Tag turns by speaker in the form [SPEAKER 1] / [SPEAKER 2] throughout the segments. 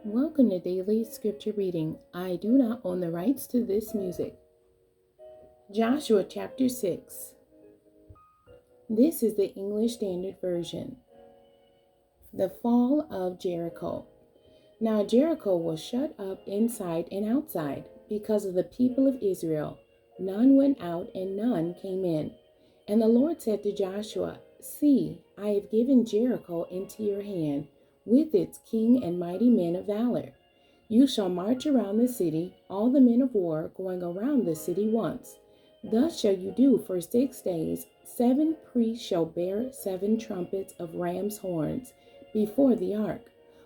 [SPEAKER 1] Welcome to Daily Scripture Reading. I do not own the rights to this music. Joshua chapter 6. This is the English Standard Version. The fall of Jericho. Now Jericho was shut up inside and outside because of the people of Israel. None went out and none came in. And the Lord said to Joshua, See, I have given Jericho into your hand, with its king and mighty men of valor. You shall march around the city, all the men of war going around the city once. Thus shall you do for 6 days. 7 priests shall bear 7 trumpets of ram's horns before the ark.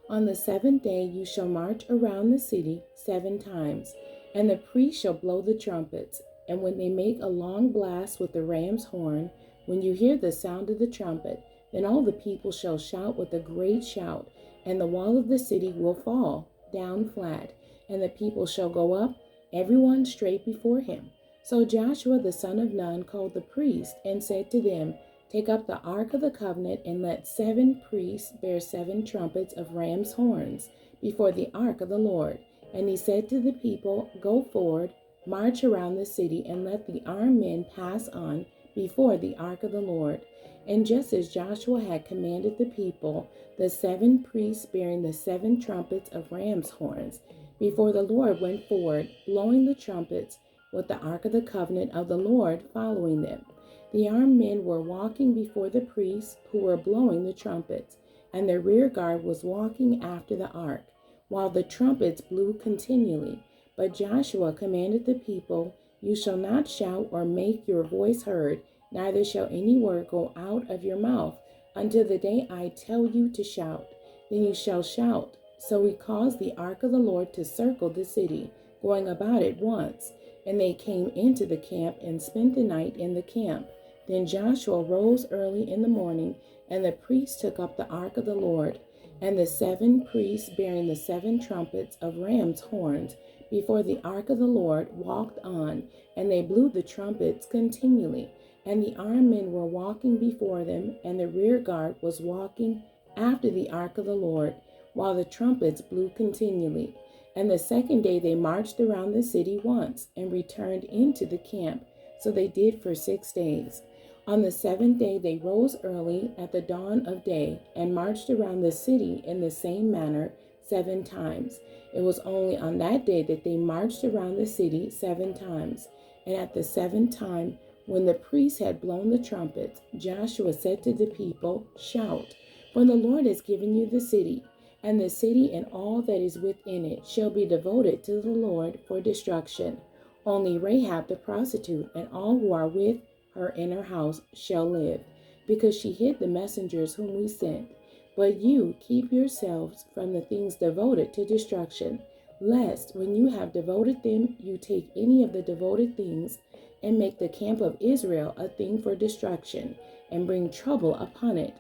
[SPEAKER 1] On the 7th day you shall march around the city 7 times, and the priests shall blow the trumpets. And when they make a long blast with the ram's horn, when you hear the sound of the trumpet, then all the people shall shout with a great shout, and the wall of the city will fall down flat, and the people shall go up, everyone straight before him. So Joshua the son of Nun called the priests and said to them, Take up the ark of the covenant, and let 7 priests bear 7 trumpets of ram's horns before the ark of the Lord. And he said to the people, Go forward, march around the city, and let the armed men pass on before the ark of the Lord. And just as Joshua had commanded the people, the 7 priests bearing the 7 trumpets of ram's horns before the Lord went forward, blowing the trumpets, with the ark of the covenant of the Lord following them. The armed men were walking before the priests who were blowing the trumpets, and the rear guard was walking after the ark, while the trumpets blew continually. But Joshua commanded the people, You shall not shout or make your voice heard, neither shall any word go out of your mouth until the day I tell you to shout. Then you shall shout. So he caused the ark of the Lord to circle the city, going about it once. And they came into the camp and spent the night in the camp. Then Joshua rose early in the morning, and the priests took up the ark of the Lord. And the 7 priests bearing the 7 trumpets of ram's horns before the ark of the Lord walked on, and they blew the trumpets continually. And the armed men were walking before them, and the rear guard was walking after the ark of the Lord, while the trumpets blew continually. And the 2nd day they marched around the city once, and returned into the camp. So they did for 6 days. On the 7th day they rose early at the dawn of day, and marched around the city in the same manner 7 times. It was only on that day that they marched around the city 7 times. And at the 7th time, when the priests had blown the trumpets, Joshua said to the people, Shout, for the Lord has given you the city, and the city and all that is within it shall be devoted to the Lord for destruction. Only Rahab the prostitute and all who are with her in her house shall live, because she hid the messengers whom we sent. But you keep yourselves from the things devoted to destruction, lest when you have devoted them, you take any of the devoted things and make the camp of Israel a thing for destruction, and bring trouble upon it.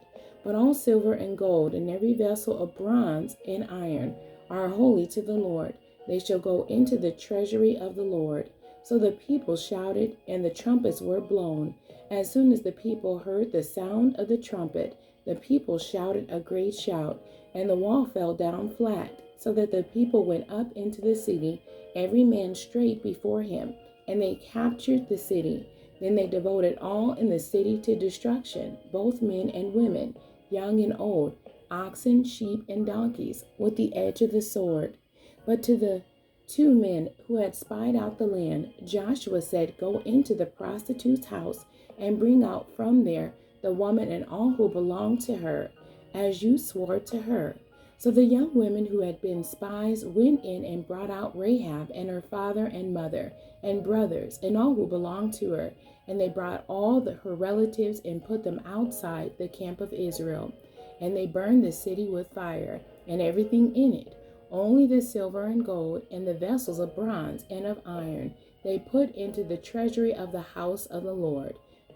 [SPEAKER 1] But all silver and gold, and every vessel of bronze and iron, are holy to the Lord. They shall go into the treasury of the Lord. So the people shouted, and the trumpets were blown. As soon as the people heard the sound of the trumpet, the people shouted a great shout, and the wall fell down flat, so that the people went up into the city, every man straight before him, and they captured the city. Then they devoted all in the city to destruction, both men and women, young and old, oxen, sheep, and donkeys, with the edge of the sword. But to the 2 men who had spied out the land, Joshua said, Go into the prostitute's house, and bring out from there the woman and all who belong to her, as you swore to her. So the young women who had been spies went in and brought out Rahab and her father and mother and brothers and all who belonged to her. And they brought all her relatives and put them outside the camp of Israel. And they burned the city with fire and everything in it. Only the silver and gold and the vessels of bronze and of iron they put into the treasury of the house of the Lord.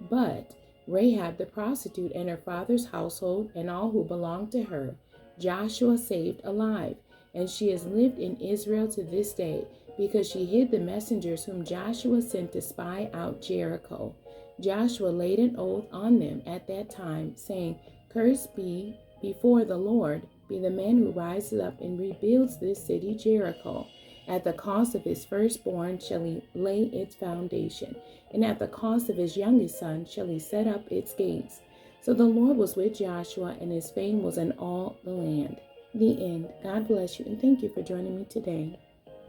[SPEAKER 1] But Rahab the prostitute and her father's household and all who belonged to her, Joshua saved alive, and she has lived in Israel to this day, because she hid the messengers whom Joshua sent to spy out Jericho. Joshua laid an oath on them at that time, saying, Cursed be before the Lord, be the man who rises up and rebuilds this city Jericho. At the cost of his firstborn shall he lay its foundation, and at the cost of his youngest son shall he set up its gates. So the Lord was with Joshua, and his fame was in all the land. The end. God bless you, and thank you for joining me today.